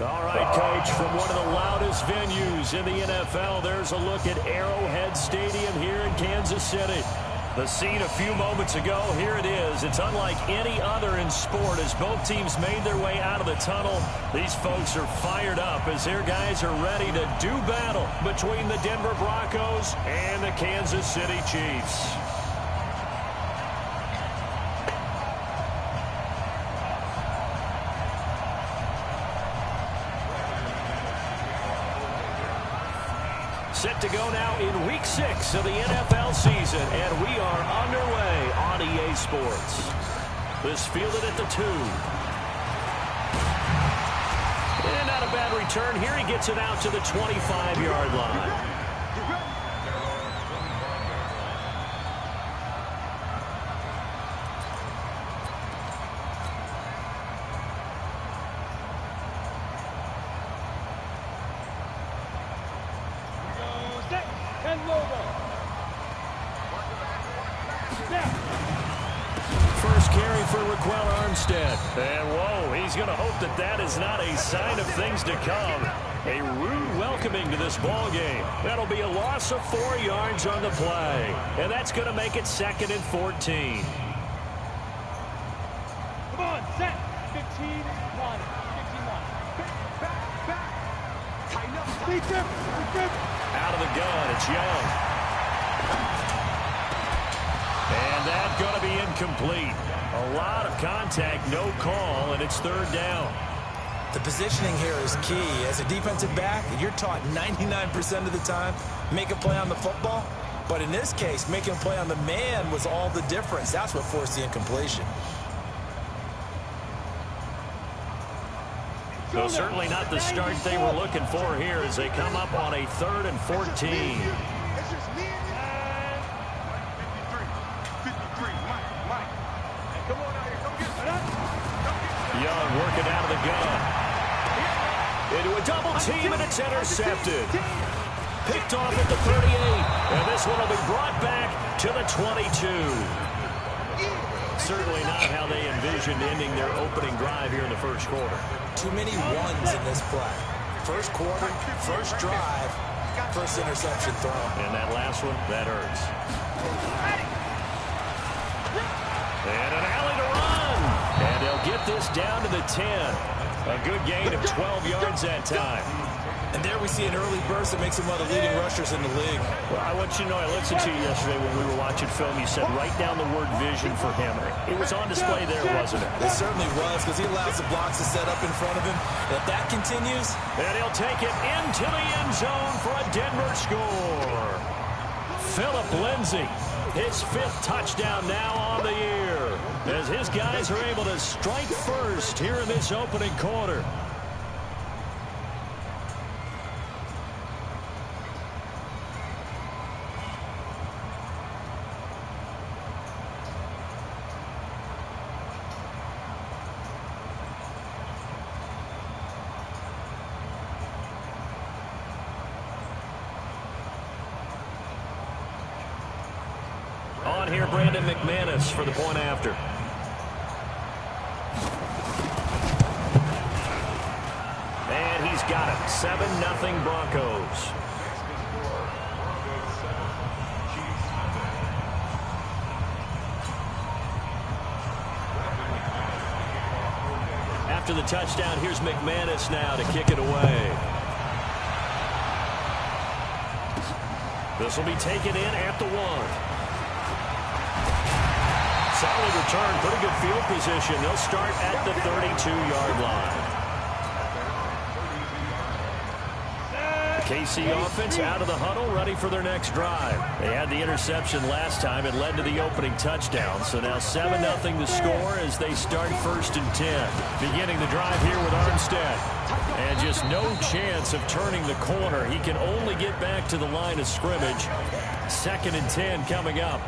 All right, Coach, from one of the loudest venues in the NFL, there's a look at Arrowhead Stadium here in Kansas City. The scene a few moments ago, here it is. It's unlike any other in sport as both teams made their way out of the tunnel. These folks are fired up as their guys are ready to do battle between the Denver Broncos and the Kansas City Chiefs. Set to go now in Week 6 of the NFL season, and we are underway on EA Sports. This fielded at the 2. And not a bad return here. He gets it out to the 25-yard line. And whoa, he's going to hope that that is not a sign of things to come. A rude welcoming to this ball game. That'll be a loss of 4 yards on the play. And that's going to make it 2nd and 14. Come on, set. 15-1. 15-1. Back. Tighten up. Out of the gun, it's Young. And that's going to be incomplete. A lot of contact, no call, and it's 3rd down. The positioning here is key. As a defensive back, you're taught 99% of the time, make a play on the football. But in this case, making a play on the man was all the difference. That's what forced the incompletion. So certainly not the start they were looking for here as they come up on a 3rd and 14. Young working out of the gun. Into a double team, and it's intercepted. Picked off at the 38. And this one will be brought back to the 22. Certainly not how they envisioned ending their opening drive here in the first quarter. Too many ones in this play. First quarter, first drive, first interception throw. And that last one, that hurts. And an alley to run. And they'll get this down to the 10. A good gain of 12 yards that time. And there we see an early burst that makes him one of the leading rushers in the league. Well, I want you to know, I listened to you yesterday when we were watching film. You said write down the word vision for him. It was on display there, wasn't it? It certainly was, because he allows the blocks to set up in front of him. And if that continues... And he'll take it into the end zone for a Denver score. Phillip Lindsay, his 5th touchdown now on the year, as his guys are able to strike first here in this opening quarter. On here, Brandon McManus for the point after. And he's got it. 7-0 Broncos. After the touchdown, here's McManus now to kick it away. This will be taken in at the 1. Solid return, pretty good field position. They'll start at the 32-yard line. The KC offense out of the huddle, ready for their next drive. They had the interception last time. It led to the opening touchdown. So now 7-0 the score as they start 1st and 10. Beginning the drive here with Armstead. And just no chance of turning the corner. He can only get back to the line of scrimmage. 2nd and 10 coming up.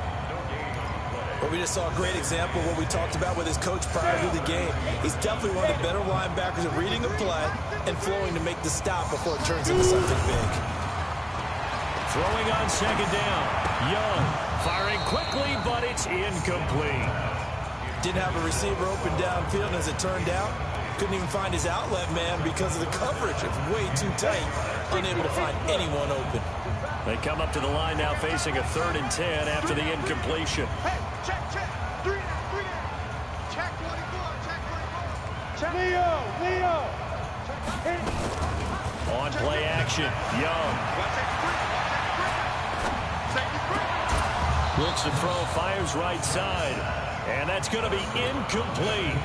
But we just saw a great example of what we talked about with his coach prior to the game. He's definitely one of the better linebackers at reading a play and flowing to make the stop before it turns into something big. Throwing on 2nd down. Young firing quickly, but it's incomplete. Didn't have a receiver open downfield, and as it turned out, Couldn't even find his outlet man because of the coverage. It's way too tight. Unable to find anyone open. They come up to the line now facing a 3rd and 10 after the incompletion. Hey, check. 3 down. Check 24. Leo. On play action, Young. Looks to throw, fires right side. And that's going to be incomplete.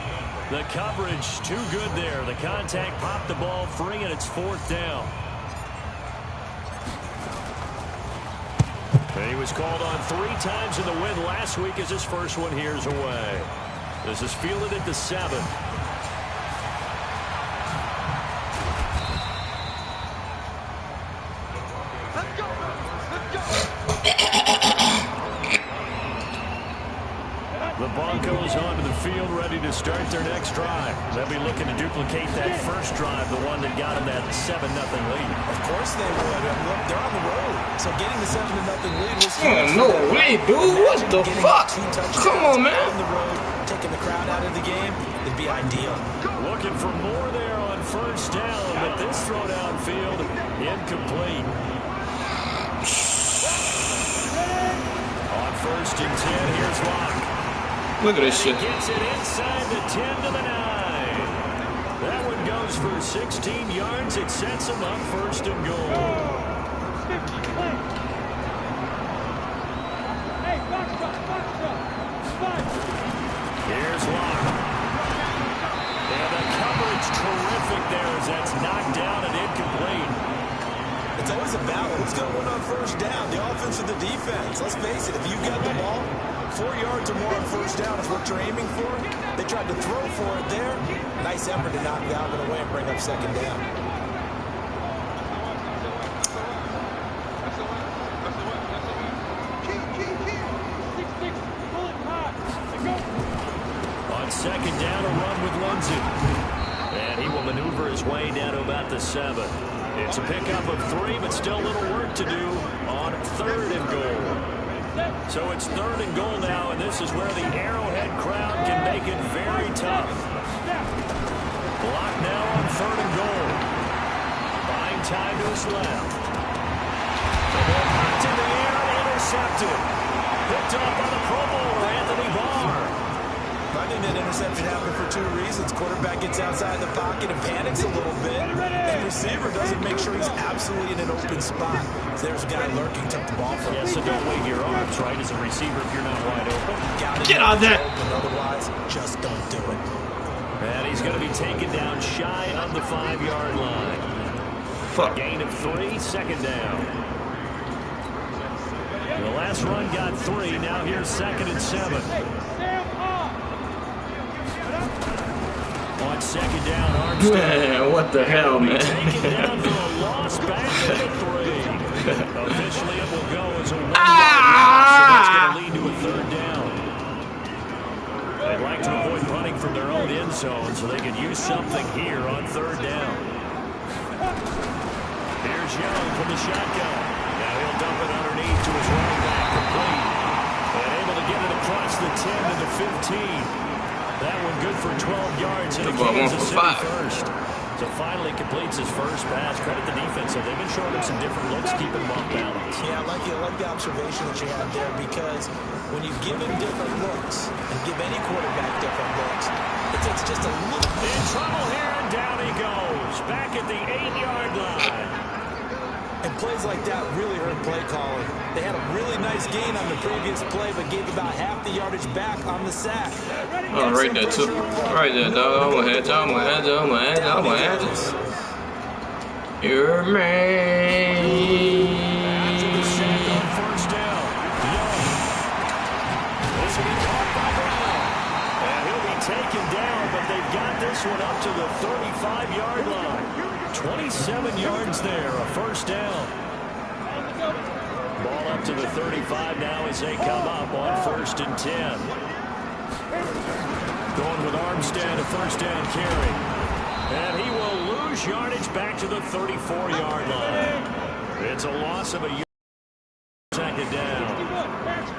The coverage too good there. The contact popped the ball free, and it's 4th down. And he was called on 3 times in the win last week as his first one here's away. This is fielded at the 7. The Broncos onto the field, ready to start their next drive. They'll be looking to duplicate that first drive, the one that got them that 7-0 lead. Of course they would. Look, they're on the road. So getting the 7-0 lead was huge. No way, dude. What the fuck? Come on, man. On the road, taking the crowd out of the game, it'd be ideal. Looking for more there on first down, but this throw downfield incomplete. On 1st and 10, here's Locke. Look at this shit. Gets it inside the 10 to the 9. That one goes for 16 yards. It sets him up 1st and goal. Here's Locke. And the coverage terrific there as that's knocked down and incomplete. It's always a battle. Who's going to win on first down? The offense or the defense? Let's face it, if you've got the ball, 4 yards or more on first down is what you're aiming for. They tried to throw for it there. Nice effort to knock Galvin away and bring up 2nd down. On 2nd down, a run with Lindsey. And he will maneuver his way down to about the 7. It's a pickup of 3, but still a little work to do on 3rd and goal. So it's 3rd and goal now, and this is where the Arrowhead crowd can make it very tough. Block now on 3rd and goal. Buying time to his left. The ball popped in the air and intercepted. Picked up by the Pro Bowler, Anthony Barr. I think that interception happened for 2 reasons. Quarterback gets outside the pocket and panics a little bit. And receiver doesn't make sure he's absolutely in an open spot. So there's a guy lurking, took the ball from him. Yeah, so don't wave your arms, right, as a receiver if you're not wide open. Get out there. Otherwise, just don't do it. And he's going to be taken down shy of the 5-yard line. Fuck. Gain of 3, 2nd down. The last run got 3. Now here's 2nd and 7. On 2nd down, Armstead. Man, what the hell, man? Taken down for a loss back to the 3. Officially, it will go as a 1-yard loss, so that's going to lead to a 3rd down. They'd like to avoid punting from their own end zone so they could use something here on 3rd down. Here's Young from the shotgun. Now he'll dump it underneath to his running back, complete. And able to get it across the 10 to the 15. That one good for 12 yards in a Kansas City first. So finally completes his first pass. Credit the defense. So they've been showing him some different looks, keeping him off balance. Yeah, I like the observation that you had there, because when you give him different looks and give any quarterback different looks, it takes just a little bit. In trouble here, and down he goes. Back at the 8-yard line. And plays like that really hurt play calling. They had a really nice gain on the previous play, but gave about half the yardage back on the sack. Oh, right there, too. Right there, dog. I'm gonna have this. You're man. After the sack on first down, Young. This will be caught by Brown. And he'll be taken down, but they've got this one up to the 35-yard line. 27 yards there, a first down. Ball up to the 35 now as they come up on 1st and 10. Going with Armstead, a first down carry. And he will lose yardage back to the 34-yard line. It's a loss of a yard. 2nd down.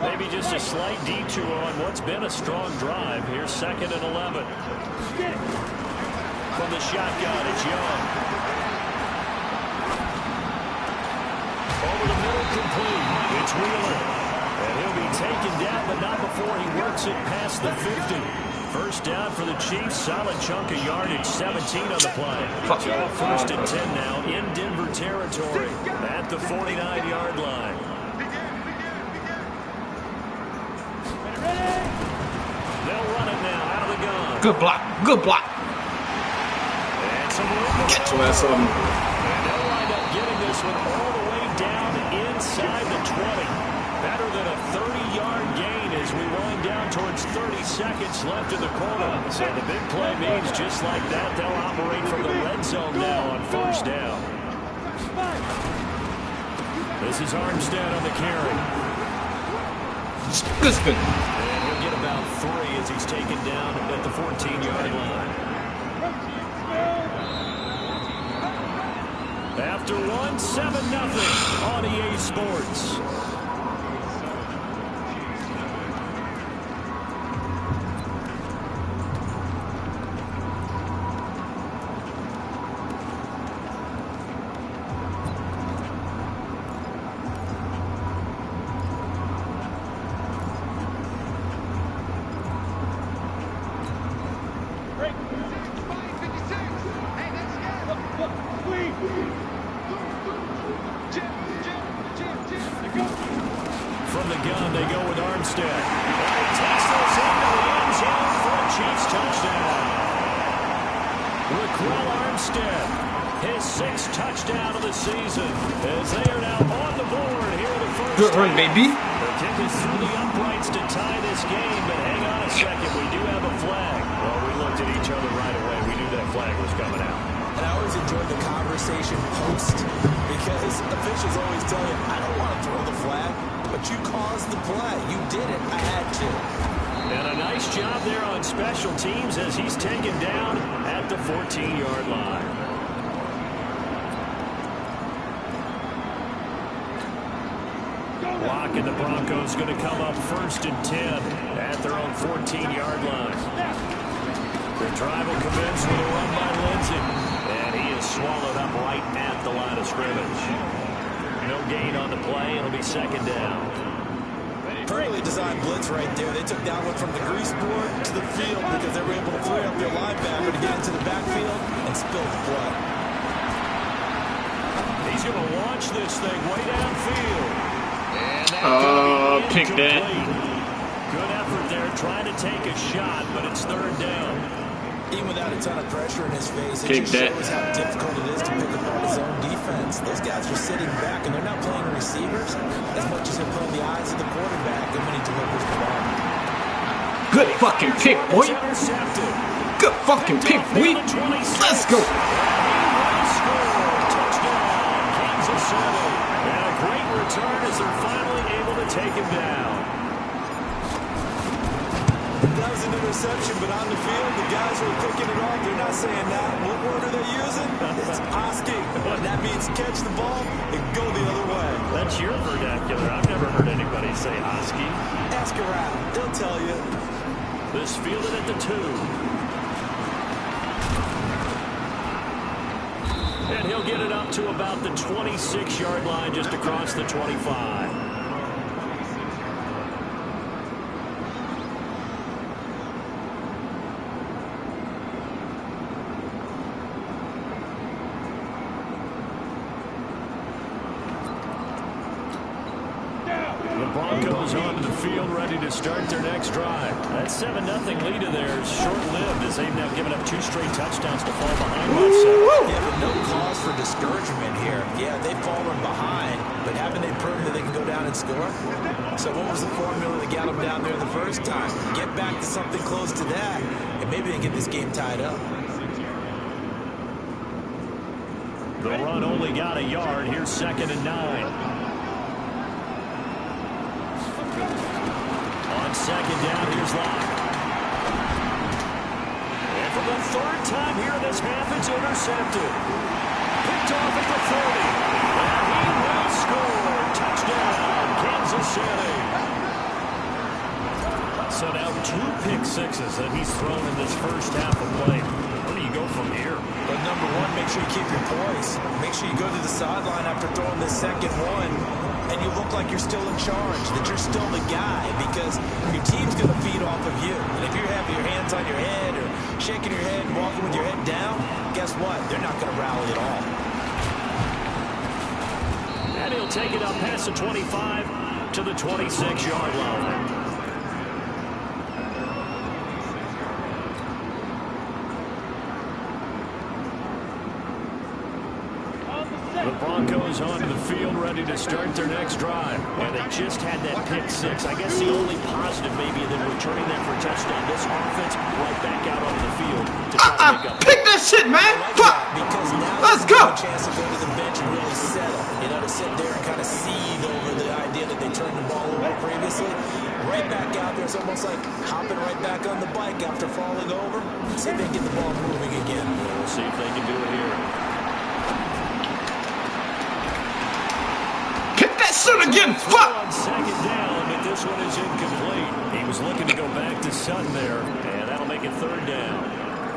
Maybe just a slight detour on what's been a strong drive. Here's 2nd and 11. From the shotgun, it's Young. Over the middle, complete. It's Wheeler. And he'll be taken down, but not before he works it past the 50. First down for the Chiefs. Solid chunk of yardage. 17 on the play. First and 10 now in Denver territory at the 49-yard line. They'll run it now out of the gun. Good block. Good block. And some room to Get your ass on. And they'll wind up getting this one all the way down inside the 20. Better than a 30-yard gain as we wind down towards 30 seconds left in the quarter. So the big play means just like that, they'll operate from the red zone now on first down. This is Armstead on the carry. Good. And he'll get about 3 as he's taken down at the 14-yard line. After 1, 7-0 on EA Sports. From the gun, they go with Armstead. And he takes this into the end zone for a Chiefs touchdown. Raquel Armstead, his 6th touchdown of the season, as they are now on the board here in the first. Good run, baby. The kick is through the uprights to tie this game, but hang on a second, we do have a flag. Well, we looked at each other right away. We knew that flag was coming out. And I always enjoy the conversation post because officials always tell you, I don't want to throw the flag, but you caused the play. You did it. I had to. And a nice job there on special teams as he's taken down at the 14-yard line. Block, and the Broncos going to come up first and 10 at their own 14-yard line. The drive will commence with a run by Lindsey. And he is swallowed up right at the line of scrimmage. No gain on the play. It'll be second down. Perfectly designed blitz right there. They took that one from the grease board to the field because they were able to free up their linebacker to get into the backfield and spill the blood. He's going to launch this thing way downfield. And Pick that. Good effort there trying to take a shot, but it's third down. Even without a ton of pressure in his face, it Pick just that. shows how difficult it is to pick apart his own defense. Those guys are sitting back, and they're not playing receivers as much as they're playing the eyes of the quarterback and when he delivers the ball. Good fucking pick, boy. Good fucking pick, boy. Let's go. Touchdown, Kansas City. And a great return as they're finally able to take him down. That was an interception, but on the field, the guys who are picking it off, they're not saying that. What word are they using? It's asking. That means catch the ball and go the other way. That's your vernacular. I've never heard anybody say Hosky. Ask around. They'll tell you. This fielded at the 2. And he'll get it up to about the 26-yard line just across the 25. Broncos onto the field, ready to start their next drive. That 7-0 lead of theirs short-lived as they've now given up 2 straight touchdowns to fall behind by 7. Yeah, but no cause for discouragement here. Yeah, they've fallen behind, but haven't they proven that they can go down and score? So what was the formula that got them down there the first time? Get back to something close to that, and maybe they can get this game tied up. The run only got a yard. Here's 2nd and 9. Second down, here's Locke. And for the 3rd time here in this half, it's intercepted. Picked off at the 30. And he will score. Touchdown, Kansas City. So now 2 pick sixes that he's thrown in this first half of play. Where do you go from here? But number one, make sure you keep your poise. Make sure you go to the sideline after throwing this second one, and you look like you're still in charge, that you're still the guy, because your team's going to feed off of you. And if you're having your hands on your head or shaking your head and walking with your head down, guess what? They're not going to rally at all. And he'll take it up past the 25 to the 26-yard line. The Broncos onto the field, ready to start their next drive. And they just had that pick six. I guess the only positive maybe than returning that for a touchdown. This offense right back out onto the field to try to make up. Pick that shit, man. Because now let's go. A chance to go to the bench and really settle. You know, to sit there and kind of seethe over the idea that they turned the ball over previously. Right back out there. It's almost like hopping right back on the bike after falling over. See if they can get the ball moving again. We'll see if they can do it here. Again, fuck! On second down, but this one is incomplete. He was looking to go back to Sutton there, and that'll make it third down.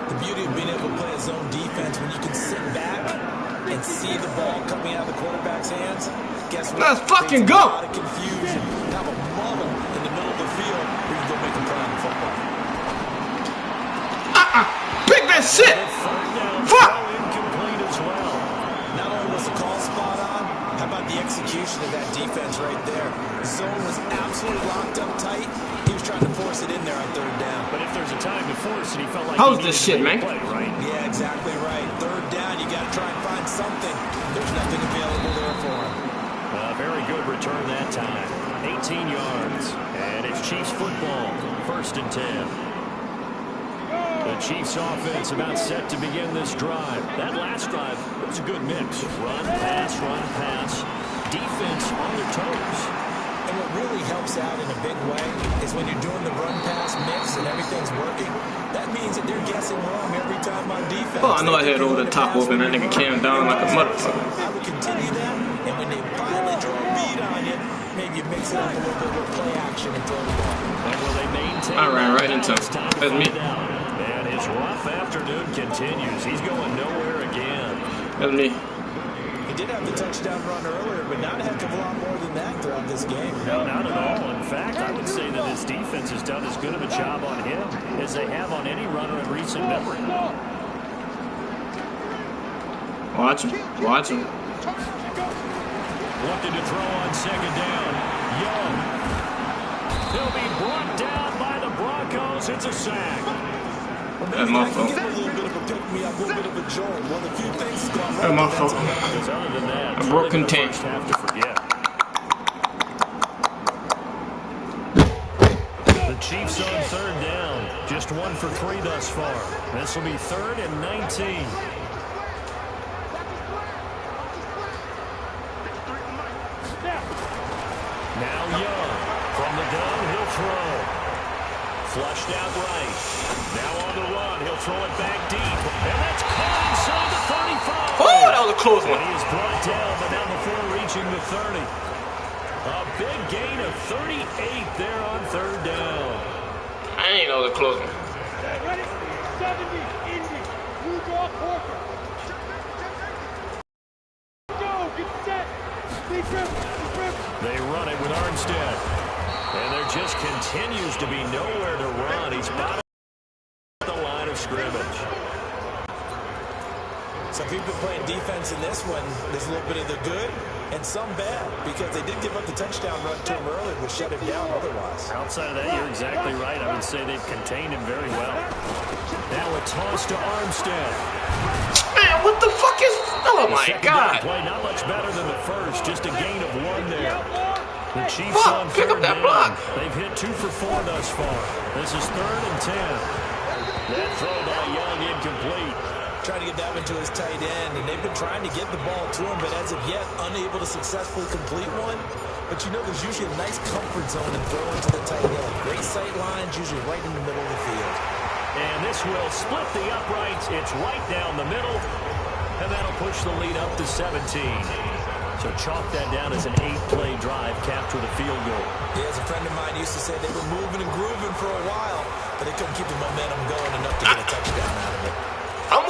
The beauty of being able to play a zone defense when you can sit back and see the ball coming out of the quarterback's hands. Guess what? Let's fucking go! A lot of confusion. Have a muddle in the middle of the field where you can go make a play on the football. Pick that shit! Third down, fuck! Incomplete as well. Not only was the call spot on, how about the execution of that defense right there? Zone was absolutely locked up tight. He was trying to force it in there on third down. But if there's a time to force it, he felt like how's he this shit, man? Play, right? Yeah, exactly right. Third down, you got to try and find something. There's nothing available there for him. Very good return that time. 18 yards. And it's Chiefs football. 1st and 10. The Chiefs offense about set to begin this drive. That last drive, it was a good mix. Run, pass. Defense on their toes. And what really helps out in a big way is when you're doing the run-pass mix and everything's working, that means that they're guessing wrong every time on defense. Oh, I know I had over the top open. That nigga came down like a motherfucker. I would continue that, and when they finally draw a beat on you, maybe you mix it up a little bit with play action and throw the ball. And will they maintain? I ran right into him. That's me. And his rough afternoon continues. He's going nowhere again. That's me. He did have the touchdown run earlier, but not a heck of a lot more than that throughout this game. No, not at all. In fact, I would say that his defense has done as good of a job on him as they have on any runner in recent memory. Watch him. Looking to throw on second down. Young. He'll be brought down by the Broncos. It's a sack. That's my fault. A little bit of a pick-me-up, a little bit of a jolt. One of the few things that's gone That's right. my fault. Because other than that, I broke contain. have to forget. The Chiefs on third down. Just 1 for 3 thus far. This will be 3rd and 19. Now Young. From the gun, he'll throw. Flushed out right. Now on the run, he'll throw it back deep. And that's caught inside the 35. Oh, that was a close one. He is brought down, but now before reaching the 30. A big gain of 38 there on third down. I ain't know the close one. Ready? 70, Indy. Blue draw, Porter. Go, get set. Deep rip. They run it with Armstead. And there just continues to be nowhere to run. He's bottom of the line of scrimmage. Some people playing defense in this one. There's a little bit of the good and some bad because they did give up the touchdown run to him earlier, but shut him down otherwise. Outside of that, you're exactly right. I would say they've contained him very well. Now a toss to Armstead. Man, what the fuck is... Oh, my God. Play not much better than the first. Just a gain of 1 there. The Chiefs Fuck, on pick up third that down. block. They've hit 2 for 4 thus far. This is 3rd and 10. That throw by Young incomplete. Trying to get that one to his tight end, and they've been trying to get the ball to him, but as of yet, unable to successfully complete one. But you know, there's usually a nice comfort zone in throwing to the tight end. Great sight lines, usually right in the middle of the field. And this will split the uprights. It's right down the middle, and that'll push the lead up to 17. So chalk that down as an 8-play drive capped with a field goal. Yeah, as a friend of mine used to say, they were moving and grooving for a while, but they couldn't keep the momentum going enough to get a touchdown out of it. I'm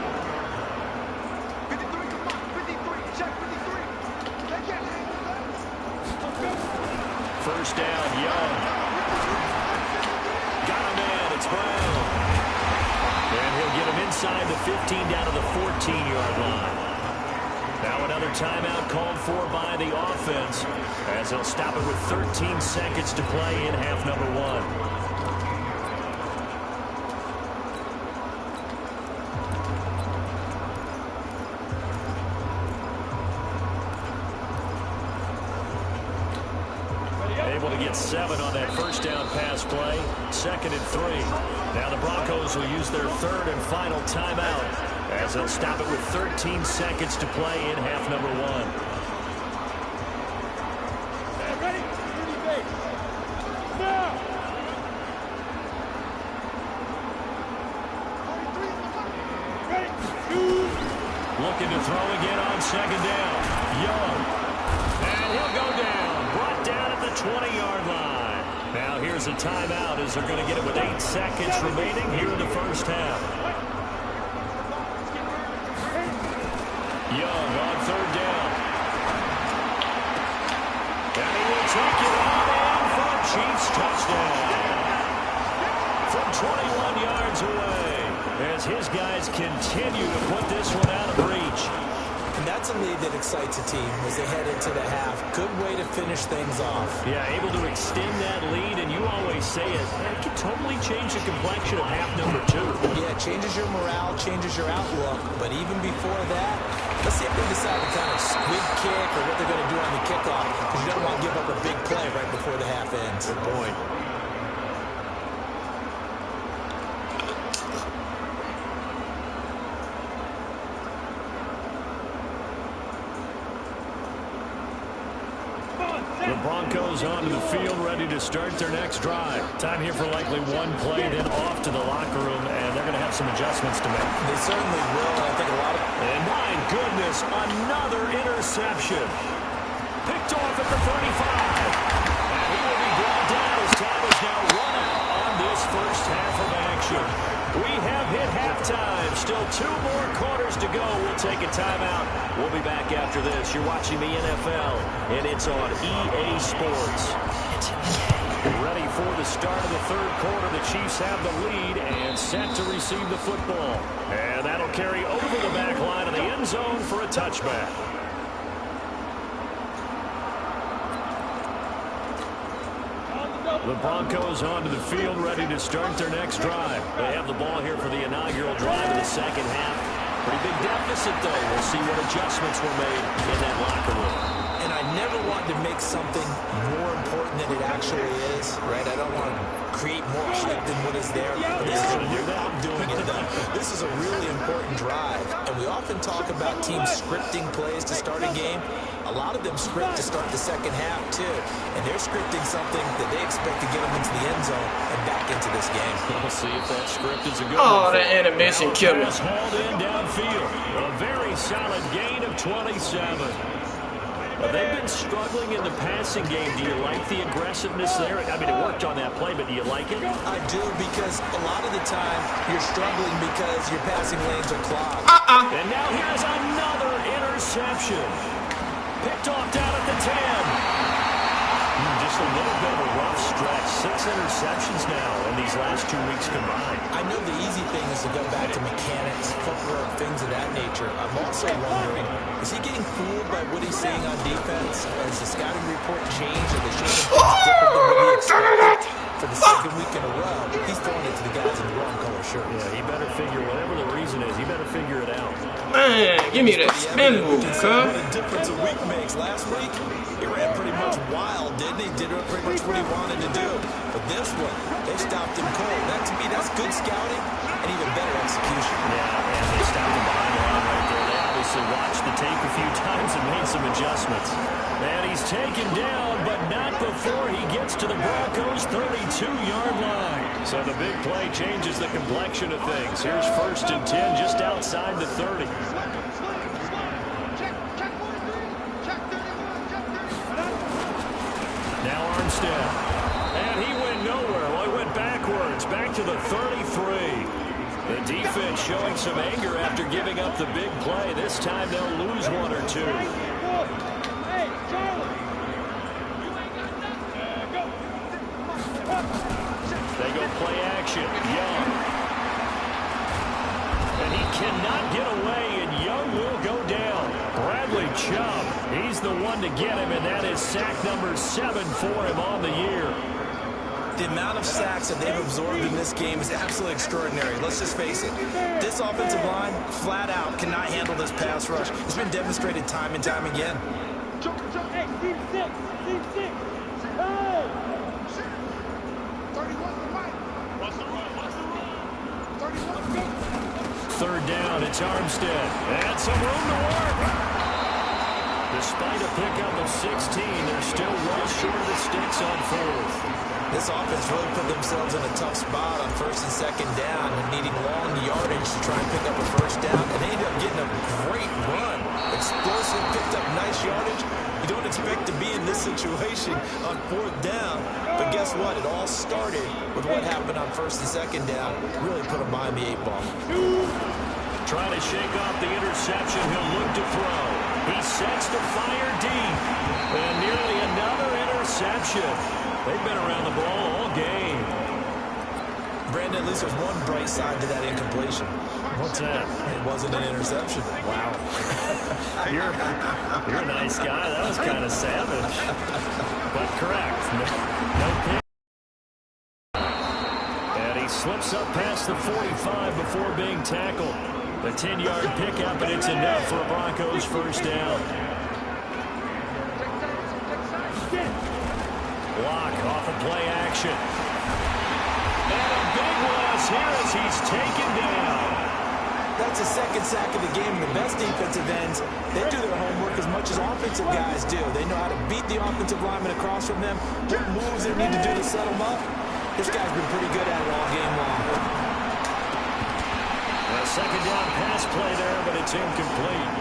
first down. Young. Got a man. It's Brown. And he'll get him inside the 15 down to the 14-yard line. Now another timeout called for by the offense as they'll stop it with 13 seconds to play in half number 1. Able to get 7 on that first down pass play. 2nd and 3. Now the Broncos will use their 3rd and final timeout as they'll stop it with 13 seconds to play in half number 1. Ready? Now! Looking to throw again on 2nd down. Young. And he'll go down. Brought down at the 20-yard line. Now here's a timeout as they're going to get it with 8 seconds remaining here in the first half. Young on 3rd down. And he will take it on in for a Chiefs touchdown. From 21 yards away as his guys continue to put this one out of reach. And that's a lead that excites a team as they head into the half. Good way to finish things off. Yeah, able to extend that lead, and you always say it can totally change the complexion of half number 2. Yeah, it changes your morale, changes your outlook. But even before that, let's see if they decide to kind of squib kick or what they're going to do on the kickoff, because you don't want to give up a big play right before the half ends. Good point. The Broncos onto the field, ready to start their next drive. Time here for likely one play, then off to the locker room, and they're going to have some adjustments to make. They certainly will. I think a lot of... And my goodness, another interception. Picked off at the 35. And he will be brought down as time is now run out on this first half of action. We have hit halftime. Still 2 more quarters to go. We'll take a timeout. We'll be back after this. You're watching the NFL, and it's on EA Sports. Ready for the start of the 3rd quarter. The Chiefs have the lead and set to receive the football. And that'll carry over the back line of the end zone for a touchback. The Broncos onto the field, ready to start their next drive. They have the ball here for the inaugural drive of the second half. Pretty big deficit, though. We'll see what adjustments were made in that locker room. And I never want to make something more important than it actually is, right? I don't want to create more hype than what is there. But this is I'm doing it, though. This is a really important drive. And we often talk about teams scripting plays to start a game. A lot of them script to start the second half, too. And they're scripting something that they expect to get them into the end zone and back into this game. We'll see if that script is a good Oh, one. that intermission killed me. Hauled in downfield. A very solid gain of 27. They've been struggling in the passing game. Do you like the aggressiveness there? I mean, it worked on that play, but do you like it? I do, because a lot of the time you're struggling because your passing lanes are clogged. And now here's another interception. Picked off down at the 10. Just a little bit of a rough stretch. 6 interceptions now in these last 2 weeks combined. I know the easy thing is to go back to mechanics, footwork, things of that nature. I'm also wondering, is he getting fooled by what he's seeing on defense? Has the scouting report changed? Are they showing him things different than what he expected? For the second week in a row, he's throwing it to the guys in the wrong color shirts. Yeah, he better figure, whatever the reason is, he better figure it out. Man, give me that spin move, cuz. What a difference a week makes. Last week, he ran pretty much wild, didn't he? Did pretty much what he wanted to do. But this one, they stopped him cold. That, to me, that's good scouting and even better execution. Yeah, and they stopped him behind the line right there. They obviously watched the tape a few times and made some adjustments. And he's taken down, but not before he gets to the Broncos' 32-yard line. So the big play changes the complexion of things. Here's 1st and 10 just outside the 30. Now Armstead. And he went nowhere. Well, he went backwards, back to the 33. The defense showing some anger after giving up the big play. This time they'll lose 1 or 2. They go play action. Young. And he cannot get away, and Young will go down. Bradley Chubb, he's the one to get him, and that is sack number 7 for him on the year. The amount of sacks that they've absorbed in this game is absolutely extraordinary. Let's just face it. This offensive line, flat out, cannot handle this pass rush. It's been demonstrated time and time again. Hey, team 6. Hey! 31 to Mike. Watch the run. 31 to go. Third down, it's Armstead. And some room to work. Despite a pickup of 16, they're still well short of the sticks on fourth. This offense really put themselves in a tough spot on first and second down and needing long yardage to try and pick up a first down. And they ended up getting a great run. Explosive, picked up nice yardage. You don't expect to be in this situation on fourth down. But guess what? It all started with what happened on first and second down. Really put them behind the 8-ball. Trying to shake off the interception. He'll look to throw. He sets to fire deep. And nearly another interception. They've been around the ball all game. Brandon, at least there's one bright side to that incompletion. What's that? It wasn't an interception. Wow. You're a nice guy. That was kind of savage. But correct. No pick. And he slips up past the 45 before being tackled. The 10-yard pickup, and it's enough for a Broncos first down. Block off of play action. And a big loss here as he's taken down. That's a second sack of the game. The best defensive ends, they do their homework as much as offensive guys do. They know how to beat the offensive lineman across from them, what moves they need to do to set them up. This guy's been pretty good at it all game long. A second down pass play there, but it's incomplete.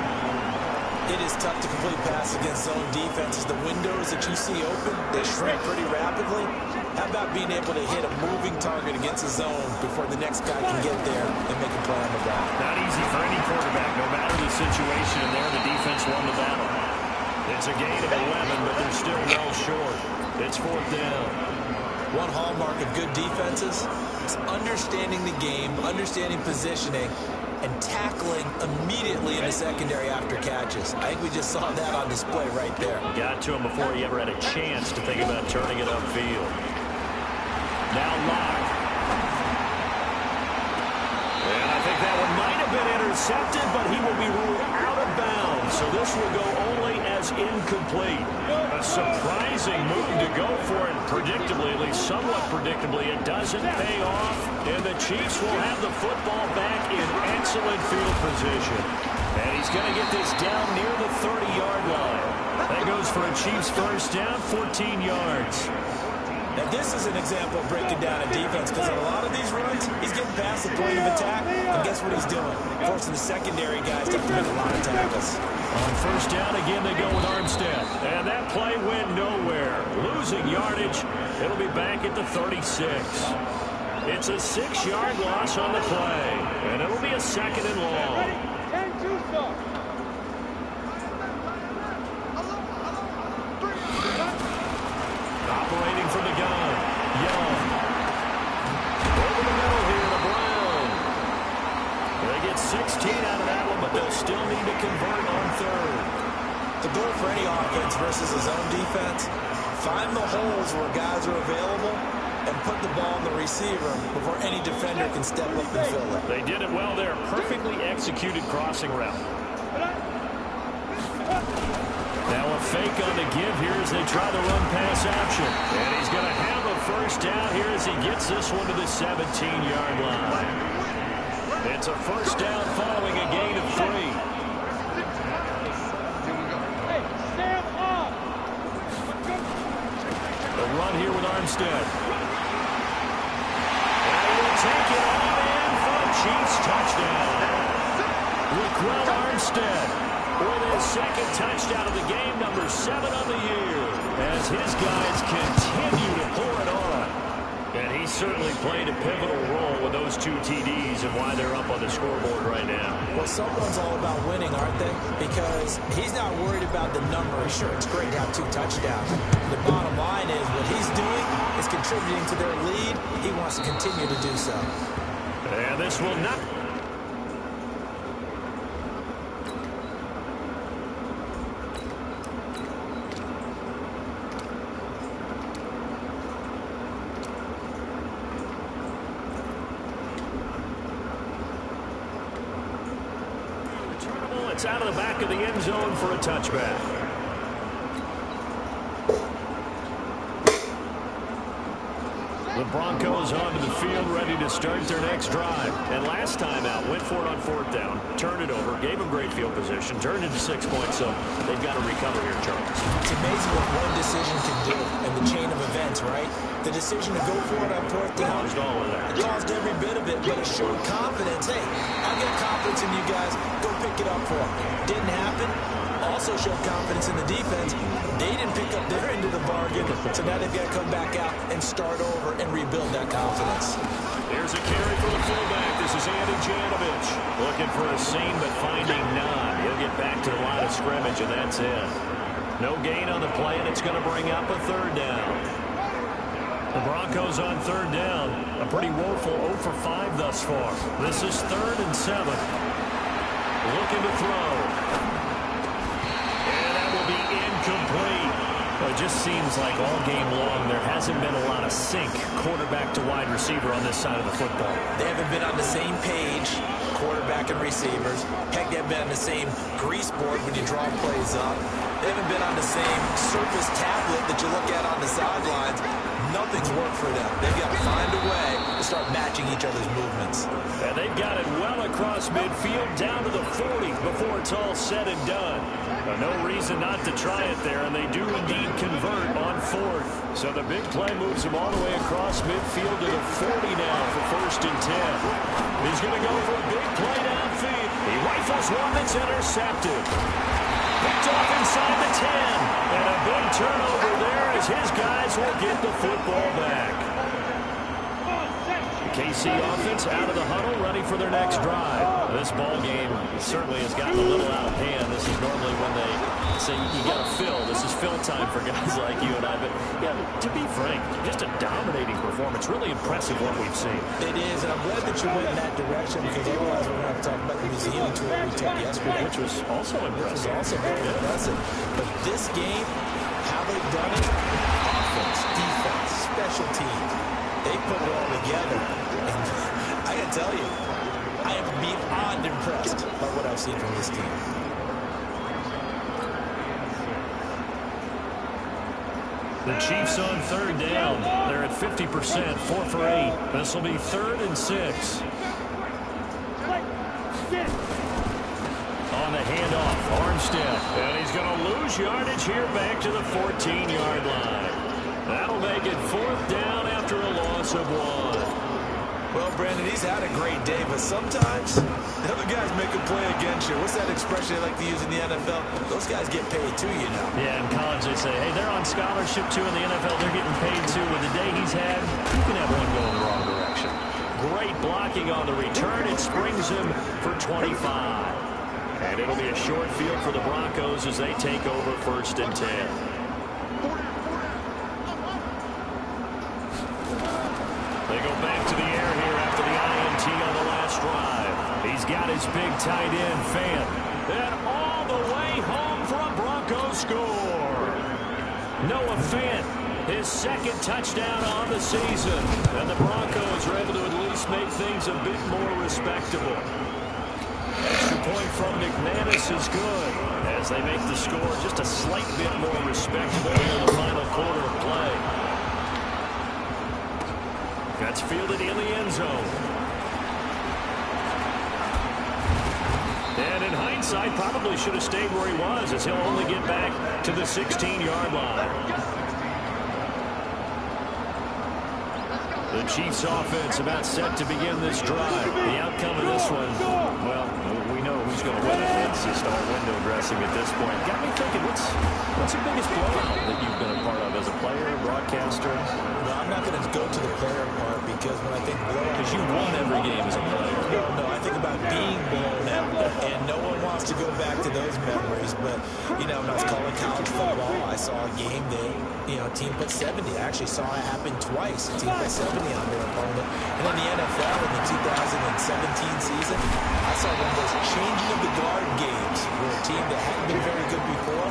It is tough to complete pass against zone defenses. The windows that you see open, they shrink pretty rapidly. How about being able to hit a moving target against a zone before the next guy can get there and make a play on the ball? Not easy for any quarterback, no matter the situation. And there, the defense won the battle. It's a gain of 11, but they're still well short. It's fourth down. One hallmark of good defenses is understanding the game, understanding positioning, and tackling immediately in the secondary after catches. I think we just saw that on display right there. Got to him before he ever had a chance to think about turning it upfield. Now Locke. And I think that one might have been intercepted, but he will be ruled out of bounds. So this will go only as incomplete. A surprising move to go for it. Predictably, at least somewhat predictably, it doesn't pay off. And the Chiefs will have the football back in excellent field position. And he's going to get this down near the 30-yard line. That goes for a Chiefs first down, 14 yards. Now, this is an example of breaking down a defense because on a lot of these runs, he's getting past the point of attack, and guess what he's doing? Forcing the secondary guys to make a lot of tackles. On first down, again, they go with Armstead. And that play went nowhere. Losing yardage. It'll be back at the 36. It's a 6-yard loss on the play, and it'll be a second and long. Operating from the gun, Young. Over the middle here to Brown. They get 16 out of that one, but they'll still need to convert on third. The goal for any offense versus a zone defense, find the holes where guys are available and put the ball in the receiver before any defender can step up and fill it. They did it well there. Perfectly executed crossing route. Now a fake on the give here as they try the run pass option. And he's going to have a first down here as he gets this one to the 17-yard line. It's a first down following a gain of 3. The run here with Armstead. And he will take it all in for a Chiefs touchdown. Raquel Armstead with his second touchdown of the game, number 7 on the year, as his guys continue to pour it on. And he certainly played a pivotal role with those 2 TDs and why they're up on the scoreboard right now. Well, someone's all about winning, aren't they? Because he's not worried about the number. Sure, it's great to have 2 touchdowns. The bottom line is what he's doing is contributing to their lead. He wants to continue to do so. And this will not... It's out of the back of the end zone for a touchback. The Broncos onto the field, ready to start their next drive. And last time out, went for it on 4th down, turned it over, gave them great field position, turned into 6 points, so they've got to recover here, Charles. It's amazing what one decision can do in the chain of events, right? The decision to go for it on 4th down, Caused all of that. It caused every bit of it, but it showed confidence. Hey, I got confidence in you guys. Go pick it up for them. Didn't happen. Also showed confidence in the defense. They didn't pick up their end of the bargain, so now they've got to come back out and start over and rebuild that confidence. Here's a carry for the fullback. This is Andy Janovich. Looking for a seam, but finding none. He'll get back to the line of scrimmage, and that's it. No gain on the play, and it's going to bring up a 3rd down. The Broncos on 3rd down. A pretty woeful 0 for 5 thus far. This is 3rd and 7. Looking to throw. And that will be incomplete. Well, it just seems like all game long there hasn't been a lot of sync quarterback to wide receiver on this side of the football. They haven't been on the same page, quarterback and receivers. Heck, they haven't been on the same grease board when you draw plays up. They haven't been on the same surface tablet that you look at on the sidelines. Nothing's worked for them. They've got to find a way to start matching each other's movements. And they've got it well across midfield down to the 40 before it's all said and done. No reason not to try it there, and they do indeed convert on 4th. So the big play moves them all the way across midfield to the 40 now for 1st and 10. He's going to go for a big play downfield. He rifles one that's intercepted. Picked off inside the 10. And a big turnover there as his guys will get the football back. KC offense out of the huddle, ready for their next drive. This ball game certainly has gotten a little out of hand. This is normally when they say you got to fill. This is fill time for guys like you and I. But yeah, to be frank, just a dominating performance. Really impressive what we've seen. It is, and I'm glad that you went in that direction because otherwise we're going to talk about the museum tour we took yesterday, Which was also impressive. Which was also very impressive. But this game, how they've done it, offense, defense, special teams, they put it all together. And I got to tell you, I am beyond impressed by what I've seen from this team. The Chiefs on 3rd down. They're at 50%, 4 for 8. This will be 3rd and 6. On the handoff, Armstead. And he's going to lose yardage here back to the 14-yard line. That'll make it 4th down after a loss of 1. Well, Brandon, he's had a great day, but sometimes the other guys make a play against you. What's that expression they like to use in the NFL? Those guys get paid too, you know. Yeah, in college they say, hey, they're on scholarship too. In the NFL, they're getting paid too. With the day he's had, you can have one going the wrong direction. Great blocking on the return. It springs him for 25. And it'll be a short field for the Broncos as they take over 1st and 10. They go back to the air here after the INT on the last drive. He's got his big tight end, Fant. And all the way home for a Broncos score. Noah Fant, his 2nd touchdown on the season. And the Broncos are able to at least make things a bit more respectable. Extra point from McManus is good as they make the score just a slight bit more respectable here in the final quarter of play. That's fielded in the end zone. And in hindsight, probably should have stayed where he was as he'll only get back to the 16-yard line. The Chiefs offense about set to begin this drive. The outcome of this one, well, we know who's who's going to win it. It's just all window dressing at this point. Got me thinking, what's the biggest blowout that you've been a part of as a player, broadcaster? No, I'm not going to go to the player part because when I think blowout... Because you won every game as a player. No, I think about being blown out, and no one wants to go back to those memories. But, you know, when I was calling college football, I saw a game that, you know, a team put 70. I actually saw it happen twice. A team put 70 on their opponent. And in the NFL, in the 2017 season, I saw one of those changing of the guard games where a team that hadn't been very good before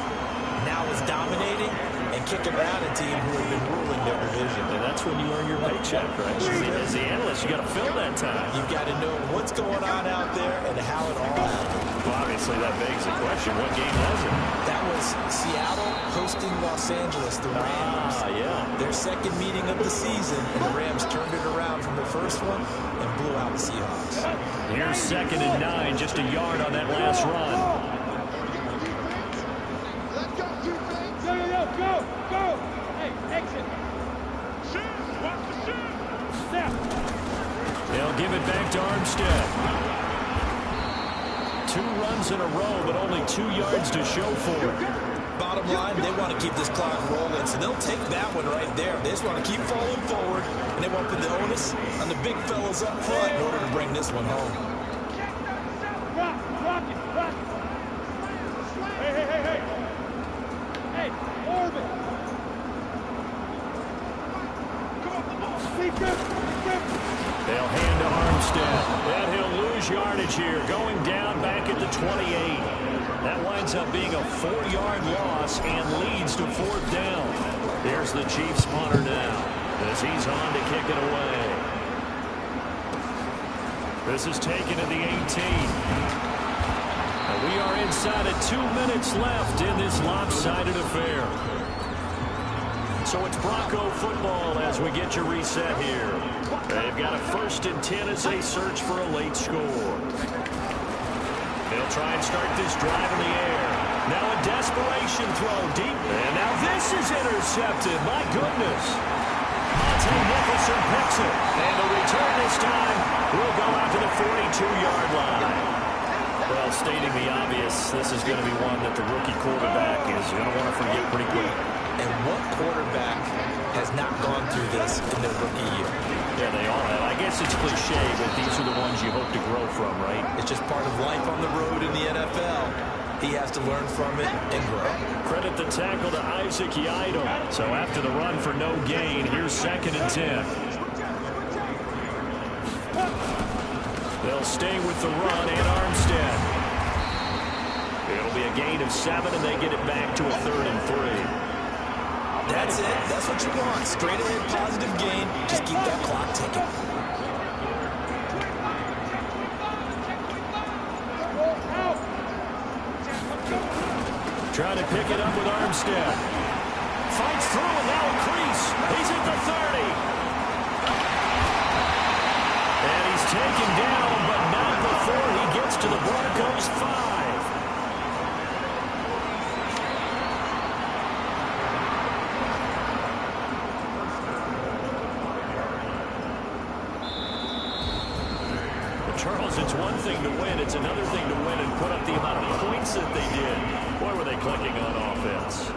now is dominating and kicking out a team who had been ruling their division. And that's when you earn your paycheck, right? As the analyst, you got to fill that time. You've got to know what's going on out there and how it all happened. Well, obviously, that begs the question, what game was it? That was Seattle hosting Los Angeles, the Rams. Yeah. Their second meeting of the season, and the Rams turned it around from the first one and blew out the Seahawks. Here's 2nd and 9, just a yard on that last run. Let's go, go, go. Hey, exit. Shoot, watch the shoot. Snap. They'll give it back to Armstead. 2 runs in a row, but only 2 yards to show for it. Bottom line, they want to keep this clock rolling, so they'll take that one right there. They just want to keep falling forward, and they want to put the onus on the big fellas up front in order to bring this one home. Rock it. Hey. Hey, orbit. Come on, come on. Sleep good. They'll hand to Armstead. And he'll lose yardage here, going down back at the 28. That winds up being a 4-yard loss and leads to 4th down. There's the Chiefs punter now as he's on to kick it away. This is taken to the 18. And we are inside of 2 minutes left in this lopsided affair. So it's Bronco football as we get your reset here. They've got a 1st and 10 as they search for a late score. They'll try and start this drive in the air. Now a desperation throw deep. And now this is intercepted. My goodness. Monte Nicholson picks it. And the return this time will go out to the 42-yard line. Well, stating the obvious, this is going to be one that the rookie quarterback is going to want to forget pretty quick. And what quarterback has not gone through this in their rookie year? Yeah, they all have. I guess it's cliche, but these are the ones you hope to grow from, right? It's just part of life on the road in the NFL. He has to learn from it and grow. Credit the tackle to Isaac Yiadom. So after the run for no gain, here's 2nd and 10. They'll stay with the run and Armstead. It'll be a gain of 7, and they get it back to a 3rd and 3. That's it. That's what you want. Straight ahead, positive gain. Just keep that clock ticking. Trying to pick it up with Armstead. Fights through and now a crease. He's at the 30. And he's taken down, but not before he gets to the Broncos 5. Charles, it's one thing to win. It's another thing to win and put up the amount of points that they did. Boy, were they clicking on offense.